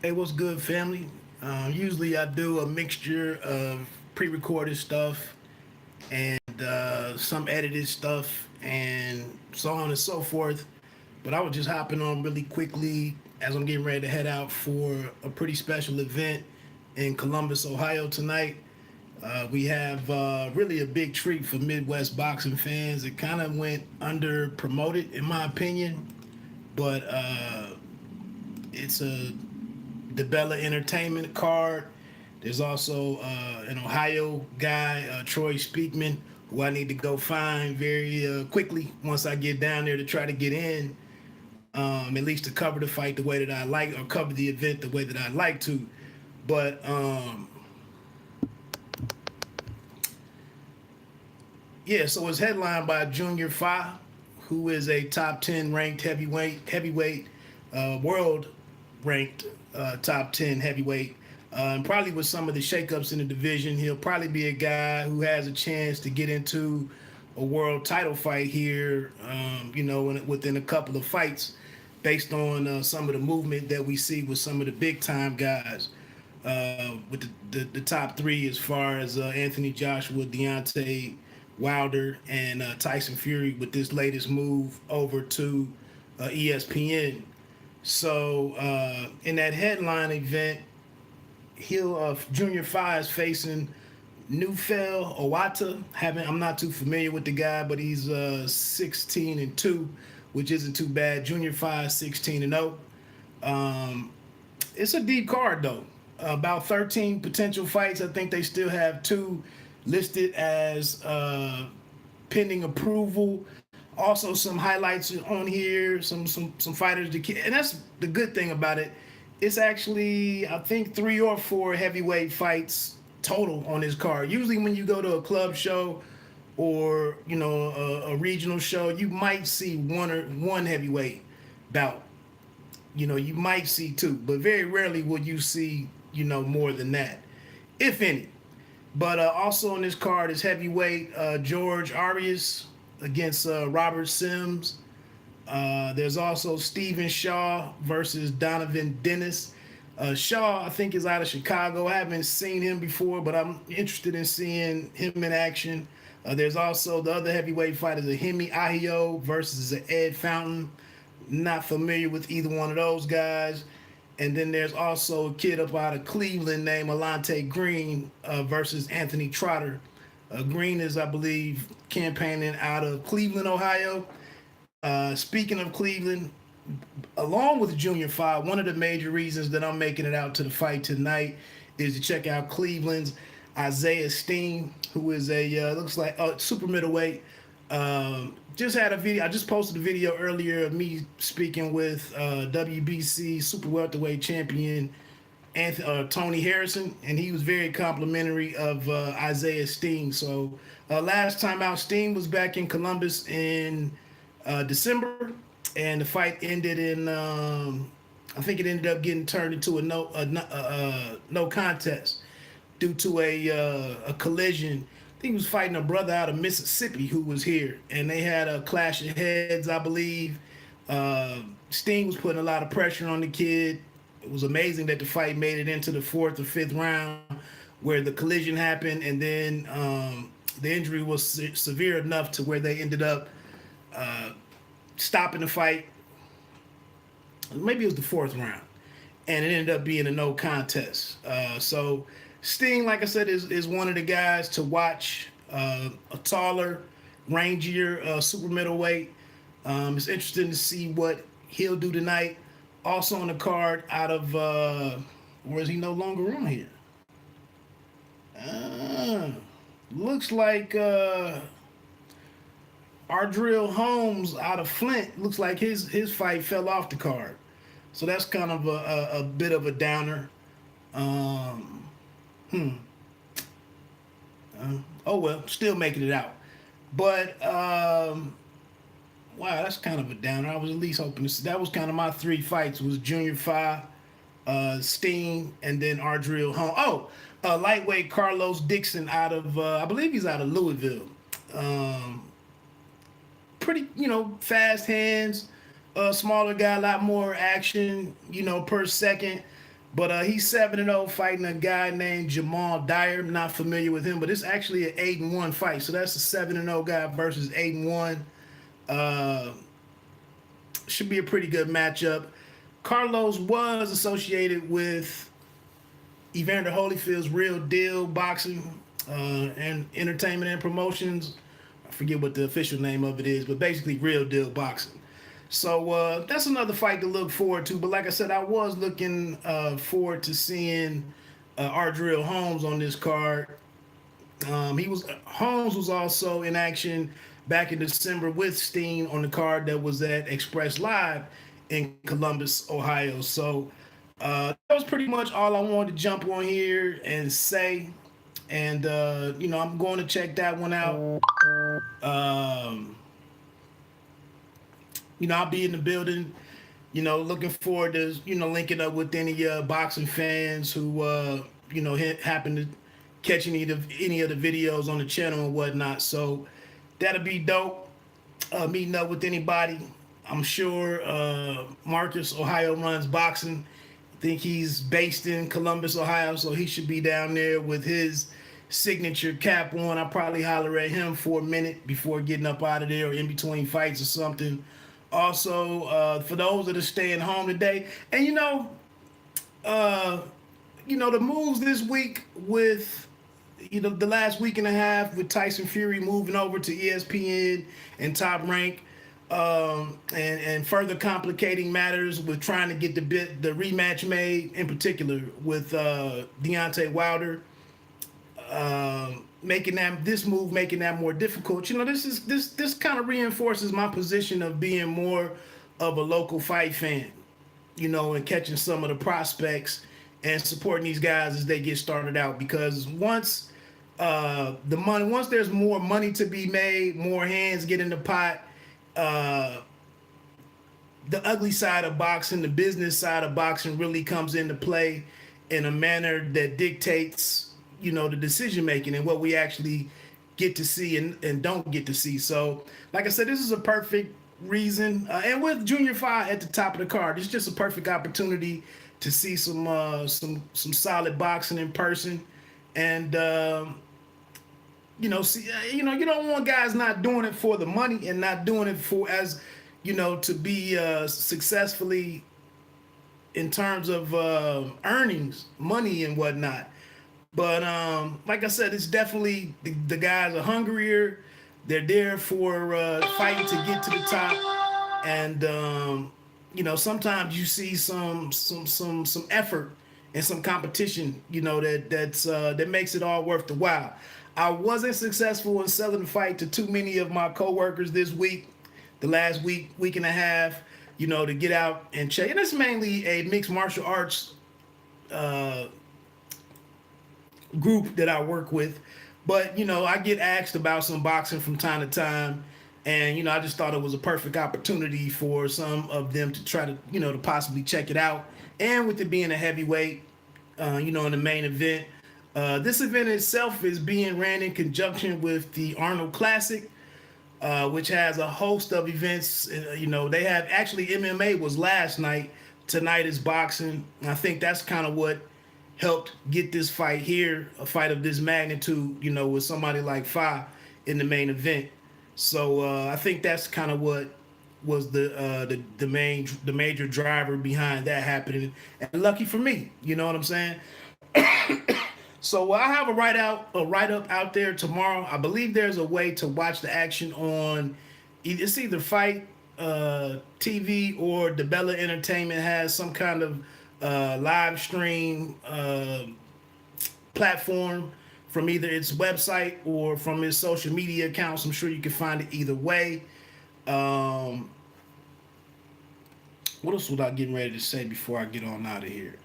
Hey, what's good, family? Usually I do a mixture of pre-recorded stuff and some edited stuff and so on and so forth. But I was just hopping on really quickly as I'm getting ready to head out for a pretty special event in Columbus, Ohio tonight. We have really a big treat for Midwest boxing fans. It kind of went under promoted, in my opinion, but it's a DiBella Entertainment card. There's also an Ohio guy, Troy Speakman, who I need to go find very quickly once I get down there to try to get in, at least to cover the fight the way that I like, or cover the event the way that I like to. But yeah, so it's headlined by Junior Fa, who is a top 10 ranked heavyweight, world ranked top 10 heavyweight. And probably with some of the shakeups in the division, he'll probably be a guy who has a chance to get into a world title fight here, within a couple of fights, based on some of the movement that we see with some of the big time guys. With the top three, as far as Anthony Joshua, Deontay Wilder, and Tyson Fury, with this latest move over to ESPN. So in that headline event, Junior Fa is facing Nufel Owata. I'm not too familiar with the guy, but he's 16-2, which isn't too bad. Junior Fa is 16-0. It's a deep card though. About 13 potential fights. I think they still have two listed as pending approval. Also, some highlights on here. Some fighters to, and that's the good thing about it. It's actually, I think, 3 or 4 heavyweight fights total on this card. Usually, when you go to a club show or a regional show, you might see one heavyweight bout. You might see 2, but very rarely will you see more than that, if any. But also on this card is heavyweight George Arias against Robert Sims. There's also Stephen Shaw versus Donovan Dennis. Shaw, I think, is out of Chicago. I haven't seen him before, but I'm interested in seeing him in action. There's also the other heavyweight fighter, the Hemi Ahio versus Ed Fountain. Not familiar with either one of those guys. And then there's also a kid up out of Cleveland named Alante Green versus Anthony Trotter. Green is, I believe, campaigning out of Cleveland, Ohio. Speaking of Cleveland, along with Junior Fa, one of the major reasons that I'm making it out to the fight tonight is to check out Cleveland's Isaiah Steen, who is a looks like super middleweight. Just had a video. I just posted a video earlier of me speaking with WBC super welterweight champion Tony Harrison, and he was very complimentary of Isaiah Steen. So last time out, Steen was back in Columbus in December, and the fight ended in I think it ended up getting turned into a no contest due to a collision. I think he was fighting a brother out of Mississippi who was here, and they had a clash of heads, I believe. Sting was putting a lot of pressure on the kid. It was amazing that the fight made it into the 4th or 5th round, where the collision happened, and then the injury was severe enough to where they ended up stopping the fight. Maybe it was the 4th round, and it ended up being a no contest. So Sting, like I said, is one of the guys to watch. A taller, rangier super middleweight. It's interesting to see what he'll do tonight. Also on the card, out of where is he no longer on here? Looks like Ardrill Holmes out of Flint. Looks like his fight fell off the card, so that's kind of a bit of a downer. Oh well, still making it out. But wow, that's kind of a downer. I was at least hoping to see. That was kind of my 3 fights, was Junior Fa, Steen, and then Ardrill Holmes. Lightweight Carlos Dixon out of I believe he's out of Louisville. Pretty, fast hands. Smaller guy, a lot more action, per second. But he's 7-0 fighting a guy named Jamal Dyer. I'm not familiar with him, but it's actually an 8-1 fight. So that's a 7-0 guy versus 8-1. Uh, should be a pretty good matchup. Carlos was associated with Evander Holyfield's Real Deal Boxing and Entertainment and Promotions. I forget what the official name of it is, but basically Real Deal Boxing. So that's another fight to look forward to. But like I said, I was looking forward to seeing Ardrell Holmes on this card. Holmes was also in action back in December with Steen on the card that was at Express Live in Columbus, Ohio. So that was pretty much all I wanted to jump on here and say. And I'm going to check that one out. I'll be in the building, looking forward to, linking up with any boxing fans who, happen to catch any of the videos on the channel and whatnot. So that'll be dope. Meeting up with anybody. I'm sure Marcus, Ohio, runs boxing. I think he's based in Columbus, Ohio, so he should be down there with his signature cap on. I'll probably holler at him for a minute before getting up out of there or in between fights or something. Also, for those that are staying home today, and the moves this week with, the last week and a half with Tyson Fury moving over to ESPN and Top Rank, and further complicating matters with trying to get the rematch made, in particular with Deontay Wilder. Making that more difficult. This kind of reinforces my position of being more of a local fight fan, and catching some of the prospects and supporting these guys as they get started out. Because once there's more money to be made, more hands get in the pot, the ugly side of boxing, the business side of boxing really comes into play in a manner that dictates the decision making and what we actually get to see and don't get to see. So like I said, this is a perfect reason, and with Junior 5 at the top of the card, it's just a perfect opportunity to see some solid boxing in person. And you don't want guys not doing it for the money and not doing it for to be successfully in terms of earnings, money and whatnot. But like I said, it's definitely the guys are hungrier. They're there for fighting to get to the top, and sometimes you see some effort and some competition. That makes it all worth the while. I wasn't successful in selling the fight to too many of my coworkers this week, the last week and a half. To get out and check, and it's mainly a mixed martial arts group that I work with, but I get asked about some boxing from time to time, and I just thought it was a perfect opportunity for some of them to try to to possibly check it out. And with it being a heavyweight, in the main event, this event itself is being ran in conjunction with the Arnold Classic, which has a host of events. They have actually MMA was last night. Tonight is boxing. And I think that's kind of what helped get this fight here, a fight of this magnitude, with somebody like Fa in the main event. So I think that's kind of what was the major driver behind that happening. And lucky for me, you know what I'm saying? So I have a write-up out there tomorrow. I believe there's a way to watch the action on it's either Fight TV or DiBella Entertainment has some kind of live stream platform from either its website or from its social media accounts. I'm sure you can find it either way. What else was I getting ready to say before I get on out of here?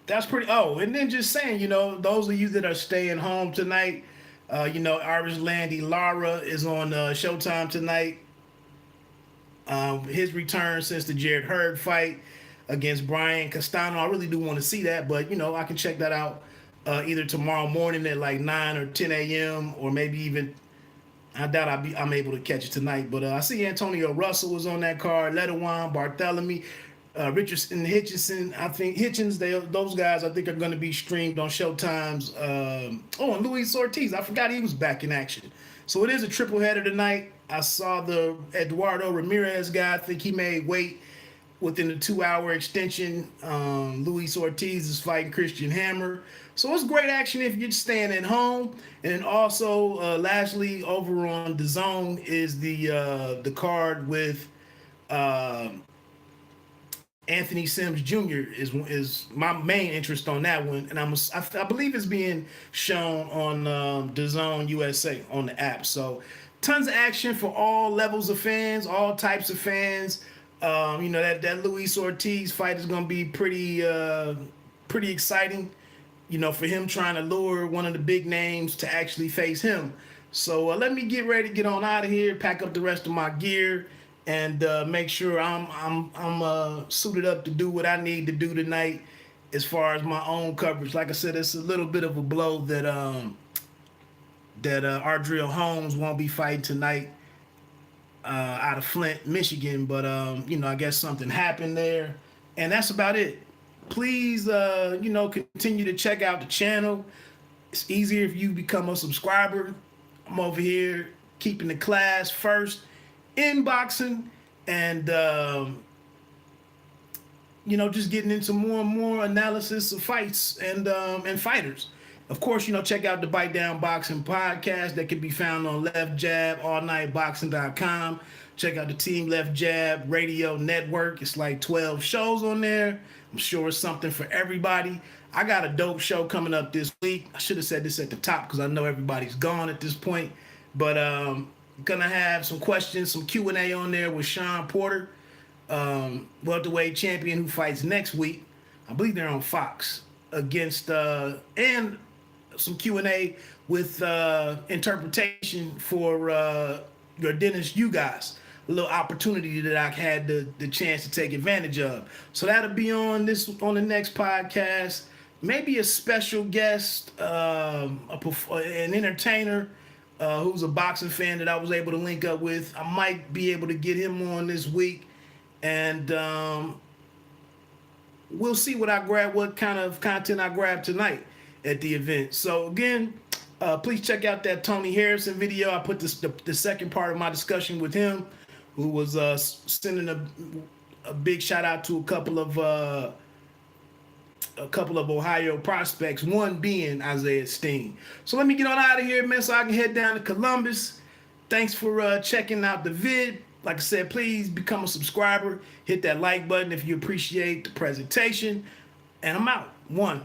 That's pretty. Oh, and then just saying, those of you that are staying home tonight, Irish Landy Lara is on Showtime tonight. His return since the Jared Hurd fight against Brian Castano. I really do want to see that, but I can check that out either tomorrow morning at like 9 or 10 a.m. or maybe even I doubt I'm able to catch it tonight, but I see Antonio Russell was on that card, Ledewan, Barthélemy, Richardson, Hitchinson. I think those guys I think are going to be streamed on Showtime's. And Luis Ortiz, I forgot he was back in action. So it is a triple header tonight. I saw the Eduardo Ramirez guy. I think he made weight within the 2-hour extension. Luis Ortiz is fighting Christian Hammer. So it's great action if you're staying at home. And then also, lastly, over on the Zone is the card with Anthony Sims Jr. is my main interest on that one, and I believe it's being shown on the Zone USA on the app. So tons of action for all levels of fans, all types of fans. That Luis Ortiz fight is going to be pretty exciting. For him trying to lure one of the big names to actually face him. So let me get ready to get on out of here, pack up the rest of my gear, and make sure I'm suited up to do what I need to do tonight as far as my own coverage. Like I said, it's a little bit of a blow that Ardreal Holmes won't be fighting tonight out of Flint, Michigan. But I guess something happened there, and that's about it. Please, continue to check out the channel. It's easier if you become a subscriber. I'm over here keeping the class first in boxing, and just getting into more and more analysis of fights and fighters. Of course, check out the Bite Down Boxing podcast that can be found on Left Jab, allnightboxing.com. Check out the Team Left Jab Radio Network. It's like 12 shows on there. I'm sure it's something for everybody. I got a dope show coming up this week. I should have said this at the top because I know everybody's gone at this point. But gonna have some questions, some Q&A on there with Sean Porter, welterweight champion, who fights next week. I believe they're on Fox against and some Q&A with interpretation for your Dennis, you guys. A little opportunity that I had the chance to take advantage of. So that'll be on the next podcast. Maybe a special guest, an entertainer who's a boxing fan that I was able to link up with. I might be able to get him on this week, and we'll see what kind of content I grab tonight at the event. So again, please check out that Tony Harrison video. I put the second part of my discussion with him, who was sending a big shout out to a couple of Ohio prospects, one being Isaiah Steen. So let me get on out of here, man, so I can head down to Columbus. Thanks for checking out the vid. Like I said, please become a subscriber. Hit that like button if you appreciate the presentation. And I'm out. 1.